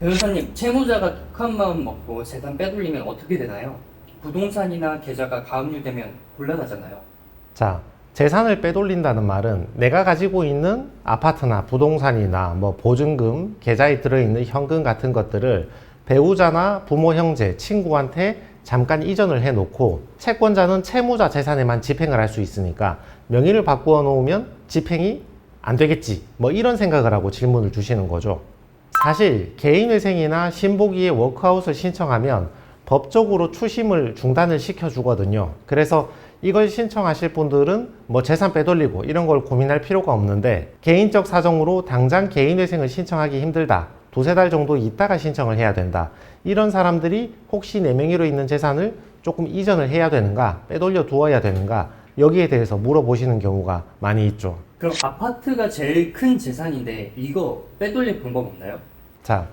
변호사님, 채무자가 독한 마음 먹고 재산 빼돌리면 어떻게 되나요? 부동산이나 계좌가 가압류되면 곤란하잖아요. 자, 재산을 빼돌린다는 말은 내가 가지고 있는 아파트나 부동산이나 보증금, 계좌에 들어있는 현금 같은 것들을 배우자나 부모, 형제, 친구한테 잠깐 이전을 해놓고 채권자는 채무자 재산에만 집행을 할 수 있으니까 명의를 바꾸어 놓으면 집행이 안 되겠지. 이런 생각을 하고 질문을 주시는 거죠. 사실 개인회생이나 신보기에 워크아웃을 신청하면 법적으로 추심을 중단을 시켜주거든요. 그래서 이걸 신청하실 분들은 재산 빼돌리고 이런 걸 고민할 필요가 없는데, 개인적 사정으로 당장 개인회생을 신청하기 힘들다, 두세 달 정도 있다가 신청을 해야 된다, 이런 사람들이 혹시 내 명의로 있는 재산을 조금 이전을 해야 되는가, 빼돌려 두어야 되는가, 여기에 대해서 물어보시는 경우가 많이 있죠. 그럼 아파트가 제일 큰 재산인데 이거 빼돌릴 방법 없나요? 자,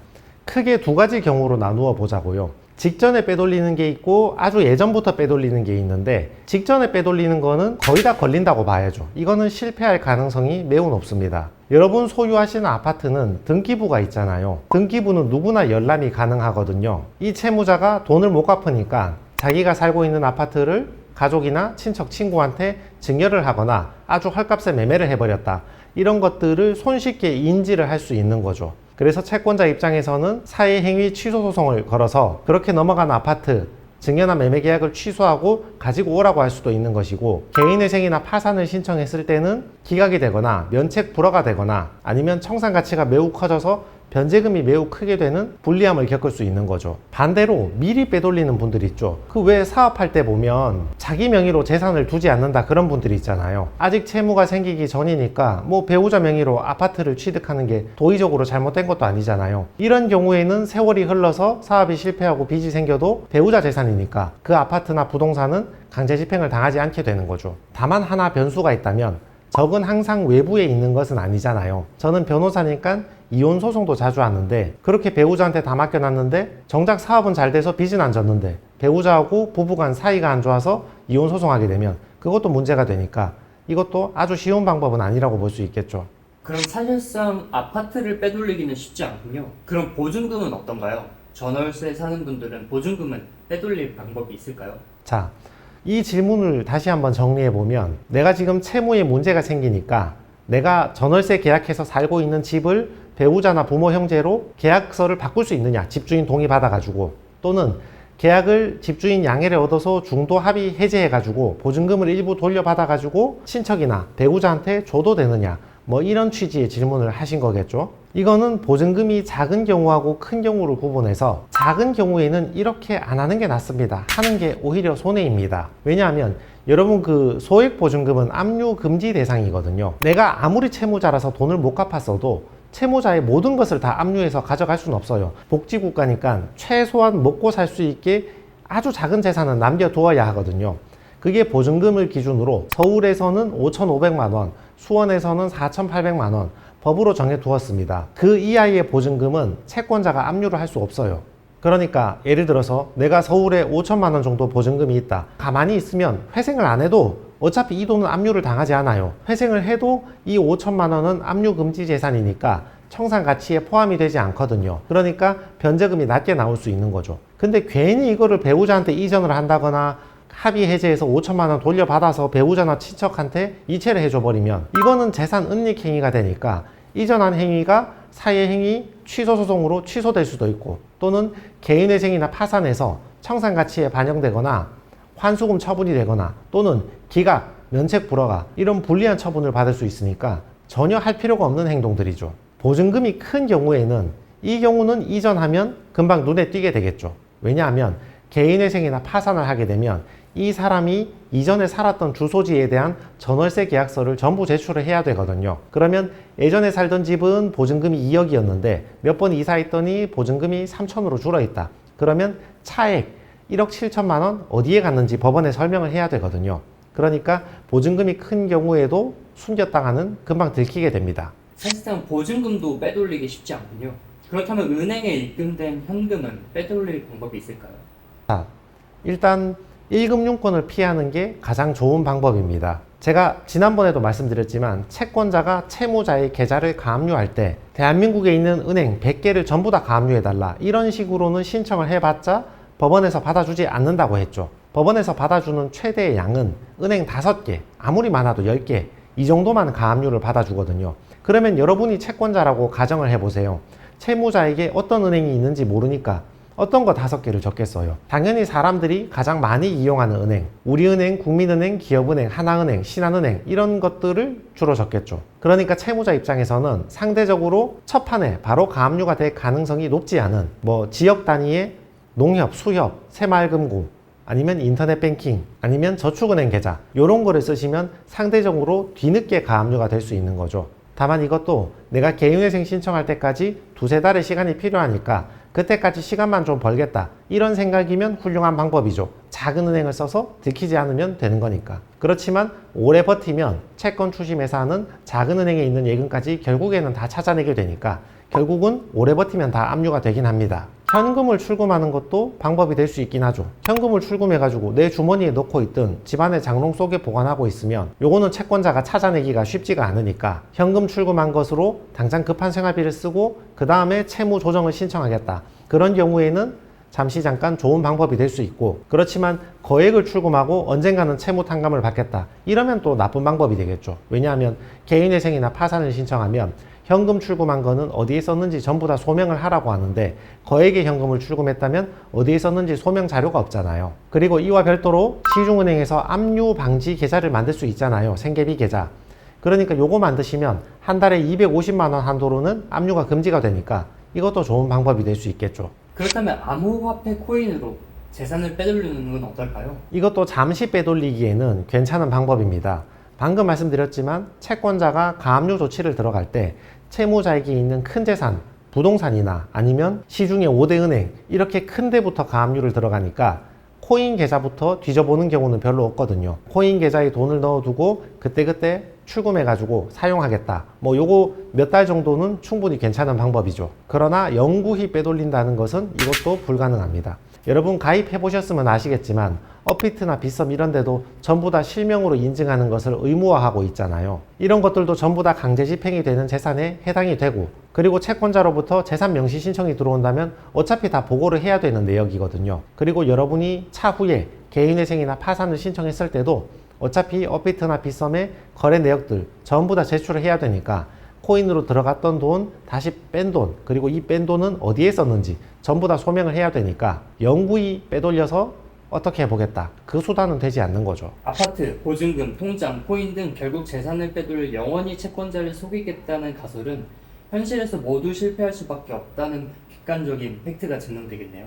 크게 두 가지 경우로 나누어 보자고요. 직전에 빼돌리는 게 있고 아주 예전부터 빼돌리는 게 있는데, 직전에 빼돌리는 거는 거의 다 걸린다고 봐야죠. 이거는 실패할 가능성이 매우 높습니다. 여러분 소유하시는 아파트는 등기부가 있잖아요. 등기부는 누구나 열람이 가능하거든요. 이 채무자가 돈을 못 갚으니까 자기가 살고 있는 아파트를 가족이나 친척, 친구한테 증여를 하거나 아주 헐값에 매매를 해버렸다, 이런 것들을 손쉽게 인지를 할 수 있는 거죠. 그래서 채권자 입장에서는 사회행위 취소 소송을 걸어서 그렇게 넘어간 아파트 증여나 매매 계약을 취소하고 가지고 오라고 할 수도 있는 것이고, 개인회생이나 파산을 신청했을 때는 기각이 되거나 면책 불허가 되거나 아니면 청산 가치가 매우 커져서 변제금이 매우 크게 되는 불리함을 겪을 수 있는 거죠. 반대로 미리 빼돌리는 분들 있죠. 그 왜 사업할 때 보면 자기 명의로 재산을 두지 않는다, 그런 분들이 있잖아요. 아직 채무가 생기기 전이니까 배우자 명의로 아파트를 취득하는 게 도의적으로 잘못된 것도 아니잖아요. 이런 경우에는 세월이 흘러서 사업이 실패하고 빚이 생겨도 배우자 재산이니까 그 아파트나 부동산은 강제 집행을 당하지 않게 되는 거죠. 다만 하나 변수가 있다면, 적은 항상 외부에 있는 것은 아니잖아요. 저는 변호사니까 이혼 소송도 자주 하는데, 그렇게 배우자한테 다 맡겨놨는데 정작 사업은 잘 돼서 빚은 안 졌는데 배우자하고 부부간 사이가 안 좋아서 이혼 소송하게 되면 그것도 문제가 되니까 이것도 아주 쉬운 방법은 아니라고 볼 수 있겠죠. 그럼 사실상 아파트를 빼돌리기는 쉽지 않군요. 그럼 보증금은 어떤가요? 전월세 사는 분들은 보증금은 빼돌릴 방법이 있을까요? 자, 이 질문을 다시 한번 정리해 보면, 내가 지금 채무에 문제가 생기니까 내가 전월세 계약해서 살고 있는 집을 배우자나 부모, 형제로 계약서를 바꿀 수 있느냐, 집주인 동의 받아가지고, 또는 계약을 집주인 양해를 얻어서 중도 합의 해제해가지고 보증금을 일부 돌려받아가지고 친척이나 배우자한테 줘도 되느냐, 이런 취지의 질문을 하신 거겠죠. 이거는 보증금이 작은 경우하고 큰 경우를 구분해서, 작은 경우에는 이렇게 안 하는 게 낫습니다. 하는 게 오히려 손해입니다. 왜냐하면 여러분, 그 소액 보증금은 압류 금지 대상이거든요. 내가 아무리 채무자라서 돈을 못 갚았어도 채무자의 모든 것을 다 압류해서 가져갈 수는 없어요. 복지국가니까 최소한 먹고 살 수 있게 아주 작은 재산은 남겨두어야 하거든요. 그게 보증금을 기준으로 서울에서는 5,500만 원, 수원에서는 4,800만 원 법으로 정해두었습니다. 그 이하의 보증금은 채권자가 압류를 할 수 없어요. 그러니까 예를 들어서 내가 서울에 5천만 원 정도 보증금이 있다. 가만히 있으면 회생을 안 해도 어차피 이 돈은 압류를 당하지 않아요. 회생을 해도 이 5천만 원은 압류 금지 재산이니까 청산 가치에 포함이 되지 않거든요. 그러니까 변제금이 낮게 나올 수 있는 거죠. 근데 괜히 이거를 배우자한테 이전을 한다거나 합의 해제해서 5천만 원 돌려받아서 배우자나 친척한테 이체를 해줘버리면 이거는 재산 은닉 행위가 되니까 이전한 행위가 사회행위 취소 소송으로 취소될 수도 있고, 또는 개인회생이나 파산해서 청산 가치에 반영되거나 환수금 처분이 되거나, 또는 기각, 면책 불허가, 이런 불리한 처분을 받을 수 있으니까 전혀 할 필요가 없는 행동들이죠. 보증금이 큰 경우에는 이 경우는 이전하면 금방 눈에 띄게 되겠죠. 왜냐하면 개인회생이나 파산을 하게 되면 이 사람이 이전에 살았던 주소지에 대한 전월세 계약서를 전부 제출을 해야 되거든요. 그러면 예전에 살던 집은 보증금이 2억이었는데 몇 번 이사했더니 보증금이 3천으로 줄어있다. 그러면 차액 1억 7천만 원 어디에 갔는지 법원에 설명을 해야 되거든요. 그러니까 보증금이 큰 경우에도 숨겼다가는 금방 들키게 됩니다. 사실상 보증금도 빼돌리기 쉽지 않군요. 그렇다면 은행에 입금된 현금은 빼돌릴 방법이 있을까요? 자, 일단 1금융권을 피하는 게 가장 좋은 방법입니다. 제가 지난번에도 말씀드렸지만 채권자가 채무자의 계좌를 가압류할 때 대한민국에 있는 은행 100개를 전부 다 가압류해달라 이런 식으로는 신청을 해봤자 법원에서 받아주지 않는다고 했죠. 법원에서 받아주는 최대의 양은 은행 5개, 아무리 많아도 10개 이 정도만 가압류를 받아주거든요. 그러면 여러분이 채권자라고 가정을 해보세요. 채무자에게 어떤 은행이 있는지 모르니까 어떤 거 5개를 적겠어요. 당연히 사람들이 가장 많이 이용하는 은행, 우리은행, 국민은행, 기업은행, 하나은행, 신한은행 이런 것들을 주로 적겠죠. 그러니까 채무자 입장에서는 상대적으로 첫 판에 바로 가압류가 될 가능성이 높지 않은 지역 단위의 농협, 수협, 새마을금고 아니면 인터넷 뱅킹 아니면 저축은행 계좌 이런 거를 쓰시면 상대적으로 뒤늦게 가압류가 될 수 있는 거죠. 다만 이것도 내가 개인회생 신청할 때까지 2-3달의 시간이 필요하니까 그때까지 시간만 좀 벌겠다 이런 생각이면 훌륭한 방법이죠. 작은 은행을 써서 들키지 않으면 되는 거니까. 그렇지만 오래 버티면 채권 추심회사는 작은 은행에 있는 예금까지 결국에는 다 찾아내게 되니까 결국은 오래 버티면 다 압류가 되긴 합니다. 현금을 출금하는 것도 방법이 될 수 있긴 하죠. 현금을 출금해가지고 내 주머니에 넣고 있든 집안의 장롱 속에 보관하고 있으면 요거는 채권자가 찾아내기가 쉽지가 않으니까 현금 출금한 것으로 당장 급한 생활비를 쓰고 그 다음에 채무 조정을 신청하겠다. 그런 경우에는 잠깐 좋은 방법이 될 수 있고, 그렇지만 거액을 출금하고 언젠가는 채무 탕감을 받겠다. 이러면 또 나쁜 방법이 되겠죠. 왜냐하면 개인회생이나 파산을 신청하면 현금 출금한 거는 어디에 썼는지 전부 다 소명을 하라고 하는데 거액의 현금을 출금했다면 어디에 썼는지 소명 자료가 없잖아요. 그리고 이와 별도로 시중은행에서 압류 방지 계좌를 만들 수 있잖아요. 생계비 계좌. 그러니까 요거 만드시면 한 달에 250만 원 한도로는 압류가 금지가 되니까 이것도 좋은 방법이 될 수 있겠죠. 그렇다면 암호화폐 코인으로 재산을 빼돌리는 건 어떨까요? 이것도 잠시 빼돌리기에는 괜찮은 방법입니다. 방금 말씀드렸지만 채권자가 가압류 조치를 들어갈 때 채무자에게 있는 큰 재산, 부동산이나 아니면 시중의 5대 은행 이렇게 큰 데부터 가압류를 들어가니까 코인 계좌부터 뒤져보는 경우는 별로 없거든요. 코인 계좌에 돈을 넣어두고 그때그때 출금해가지고 사용하겠다. 요거 몇 달 정도는 충분히 괜찮은 방법이죠. 그러나 영구히 빼돌린다는 것은 이것도 불가능합니다. 여러분 가입해 보셨으면 아시겠지만 업비트나 빗썸 이런 데도 전부 다 실명으로 인증하는 것을 의무화하고 있잖아요. 이런 것들도 전부 다 강제 집행이 되는 재산에 해당이 되고, 그리고 채권자로부터 재산 명시 신청이 들어온다면 어차피 다 보고를 해야 되는 내역이거든요. 그리고 여러분이 차후에 개인회생이나 파산을 신청했을 때도 어차피 업비트나 빗썸의 거래 내역들 전부 다 제출을 해야 되니까 코인으로 들어갔던 돈, 다시 뺀 돈, 그리고 이 뺀 돈은 어디에 썼는지 전부 다 소명을 해야 되니까 영구히 빼돌려서 어떻게 해보겠다. 그 수단은 되지 않는 거죠. 아파트, 보증금, 통장, 코인 등 결국 재산을 빼돌려 영원히 채권자를 속이겠다는 가설은 현실에서 모두 실패할 수밖에 없다는 객관적인 팩트가 증명되겠네요.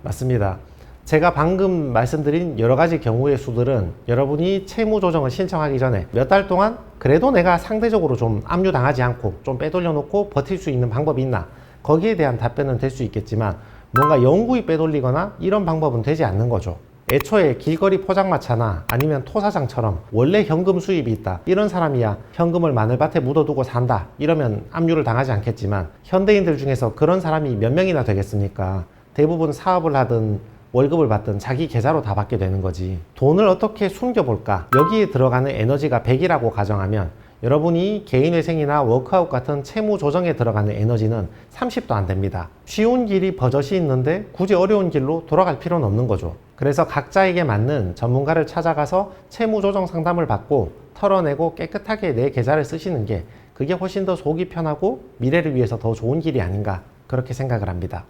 맞습니다. 제가 방금 말씀드린 여러 가지 경우의 수들은 여러분이 채무 조정을 신청하기 전에 몇 달 동안 그래도 내가 상대적으로 좀 압류당하지 않고 좀 빼돌려 놓고 버틸 수 있는 방법이 있나, 거기에 대한 답변은 될 수 있겠지만 뭔가 영구히 빼돌리거나 이런 방법은 되지 않는 거죠. 애초에 길거리 포장마차나 아니면 토사장처럼 원래 현금 수입이 있다 이런 사람이야 현금을 마늘밭에 묻어두고 산다 이러면 압류를 당하지 않겠지만, 현대인들 중에서 그런 사람이 몇 명이나 되겠습니까? 대부분 사업을 하든 월급을 받든 자기 계좌로 다 받게 되는 거지. 돈을 어떻게 숨겨볼까? 여기에 들어가는 에너지가 100이라고 가정하면 여러분이 개인회생이나 워크아웃 같은 채무 조정에 들어가는 에너지는 30도 안 됩니다. 쉬운 길이 버젓이 있는데 굳이 어려운 길로 돌아갈 필요는 없는 거죠. 그래서 각자에게 맞는 전문가를 찾아가서 채무 조정 상담을 받고 털어내고 깨끗하게 내 계좌를 쓰시는 게 그게 훨씬 더 속이 편하고 미래를 위해서 더 좋은 길이 아닌가 그렇게 생각을 합니다.